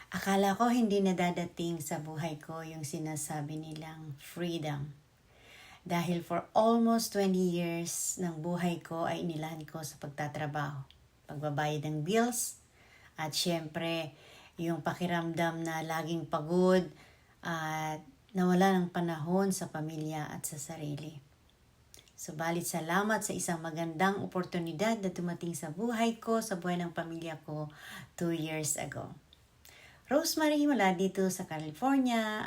Akala ko hindi na dadating sa buhay ko yung sinasabi nilang freedom. Dahil for almost 20 years ng buhay ko ay inilaan ko sa pagtatrabaho, pagbabayad ng bills, at syempre yung pakiramdam na laging pagod at nawala ng panahon sa pamilya at sa sarili. Subalit salamat sa isang magandang oportunidad na dumating sa buhay ko, sa buhay ng pamilya ko 2 years ago. Rosemary mula dito sa California.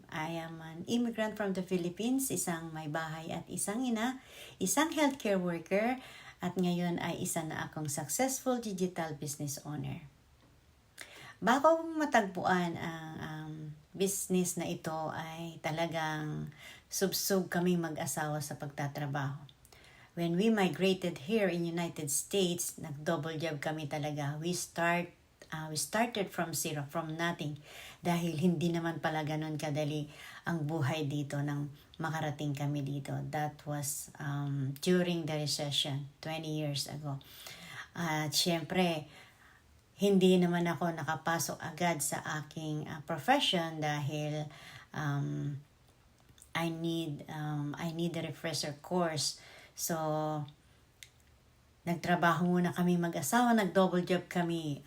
I am an immigrant from the Philippines, isang may bahay at isang ina, isang healthcare worker, at ngayon ay isa na akong successful digital business owner. Bago matagpuan ang business na ito ay talagang subsub kaming mag-asawa sa pagtatrabaho. When we migrated here in United States, nag-double job kami talaga. We started from zero, from nothing. Dahil hindi naman pala ganun kadali ang buhay dito nang makarating kami dito. That was during the recession, 20 years ago. At syempre, hindi naman ako nakapasok agad sa aking profession dahil I need a refresher course. So, nagtrabaho muna kami mag-asawa, nag-double job kami.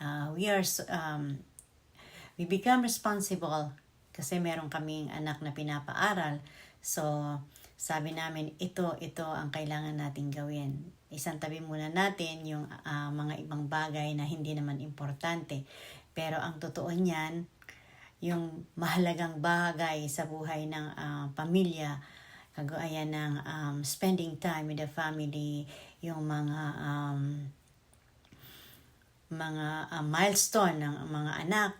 We become responsible kasi meron kaming anak na pinapaaral. So, sabi namin, ito ang kailangan natin gawin. Isang tabi muna natin yung mga ibang bagay na hindi naman importante. Pero ang totoo niyan, yung mahalagang bagay sa buhay ng pamilya, kagaya ng spending time with the family, yung mga milestone ng mga anak,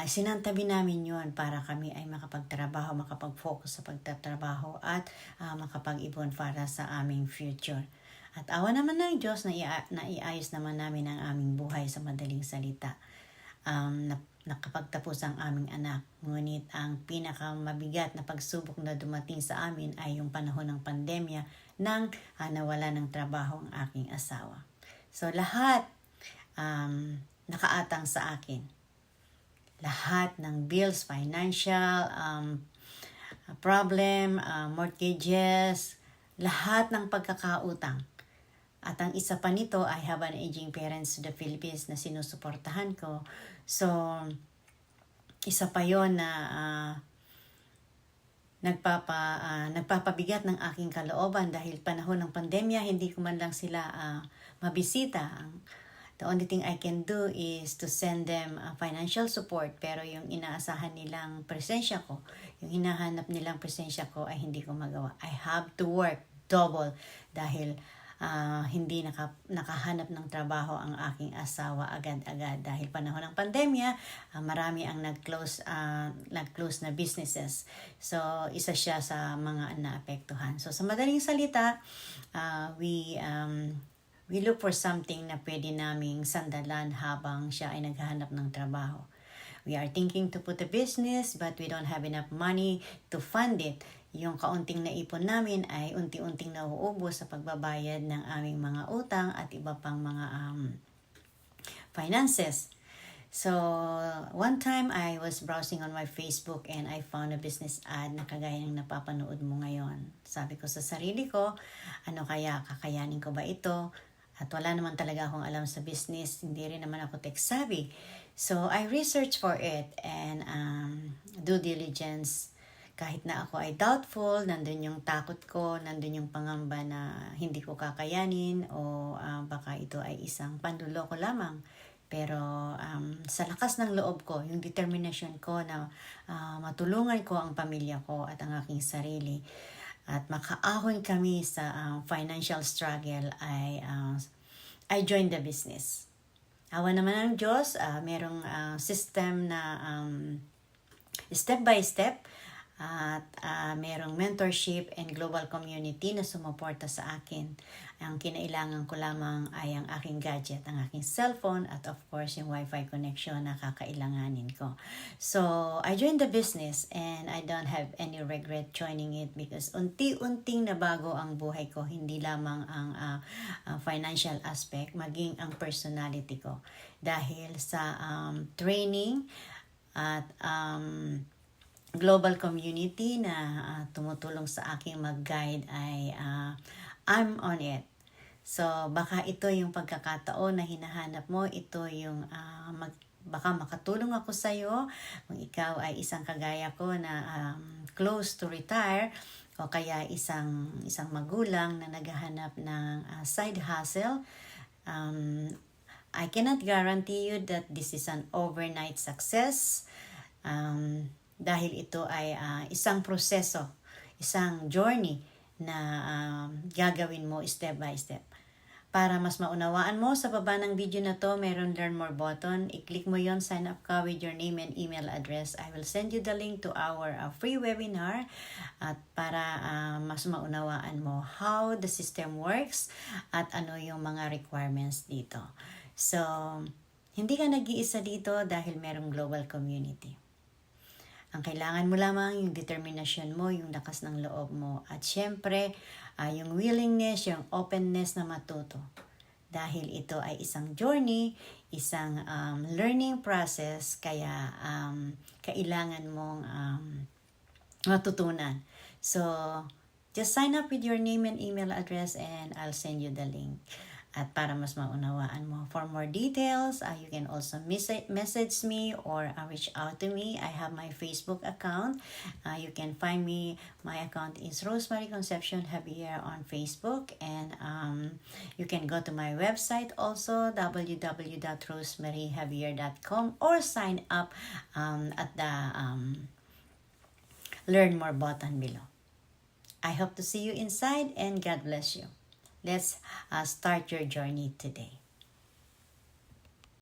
sinantabi namin yon para kami ay makapagtrabaho, makapag-focus sa pagtatrabaho at makapag-ipon para sa aming future. At awa naman ng Diyos na iayos naman namin ang aming buhay sa madaling salita. Nakapagtapos ang aming anak. Ngunit ang pinakamabigat na pagsubok na dumating sa amin ay yung panahon ng pandemya nang nawala ng trabaho ang aking asawa. So lahat nakaatang sa akin. Lahat ng bills, financial problem, mortgages, lahat ng pagkakautang. At ang isa pa nito, I have an aging parents to the Philippines na sinusuportahan ko. So, isa pa yon na nagpapabigat ng aking kalooban dahil panahon ng pandemya, hindi ko man lang sila mabisita. The only thing I can do is to send them financial support, pero yung inaasahan nilang presensya ko, yung hinahanap nilang presensya ko ay hindi ko magawa. I have to work double dahil hindi nakahanap ng trabaho ang aking asawa agad-agad dahil panahon ng pandemya, marami ang nag-close na businesses. So, isa siya sa mga naapektuhan. So, sa madaling salita, we look for something na pwede naming sandalan habang siya ay naghahanap ng trabaho. We are thinking to put a business but we don't have enough money to fund it. Yung kaunting naipon namin ay unti-unting nauubos sa pagbabayad ng aming mga utang at iba pang mga finances. So, one time I was browsing on my Facebook and I found a business ad na kagaya ng napapanood mo ngayon. Sabi ko sa sarili ko, ano kaya, kakayanin ko ba ito? At wala naman talaga akong alam sa business, hindi rin naman ako tech savvy. So, I researched for it and due diligence. Kahit na ako ay doubtful, nandun yung takot ko, nandun yung pangamba na hindi ko kakayanin o baka ito ay isang panluloko lamang. Pero sa lakas ng loob ko, yung determination ko na matulungan ko ang pamilya ko at ang aking sarili at makaahon kami sa financial struggle I joined the business. Awa naman ng Diyos, merong system na step by step at merong mentorship and global community na sumuporta sa akin. Ang kinailangan ko lamang ay ang aking gadget, ang aking cellphone at of course yung wifi connection na kakailanganin ko. So, I joined the business and I don't have any regret joining it because unti-unting nabago ang buhay ko, hindi lamang ang financial aspect, maging ang personality ko. Dahil sa training, at global community na tumutulong sa aking mag-guide ay I'm on it. So, baka ito yung pagkakataon na hinahanap mo, ito yung baka makatulong ako sa iyo kung ikaw ay isang kagaya ko na close to retire o kaya isang magulang na naghahanap ng side hustle. I cannot guarantee you that this is an overnight success dahil ito ay isang proseso, isang journey na gagawin mo step by step. Para mas maunawaan mo, sa baba ng video na to, meron learn more button. I-click mo yon, sign up ka with your name and email address. I will send you the link to our free webinar at para mas maunawaan mo how the system works at ano yung mga requirements dito. So, hindi ka nag-iisa dito dahil merong global community. Ang kailangan mo lamang yung determination mo, yung lakas ng loob mo. At syempre, yung willingness, yung openness na matuto. Dahil ito ay isang journey, isang learning process, kaya kailangan mong matutunan. So, just sign up with your name and email address and I'll send you the link. At para mas maunawaan mo. For more details, you can also message me or reach out to me. I have my Facebook account. You can find me. My account is Rosemary Concepcion Javier on Facebook. And you can go to my website also, www.rosemaryjavier.com, or sign up at the Learn More button below. I hope to see you inside and God bless you. Let's start your journey today.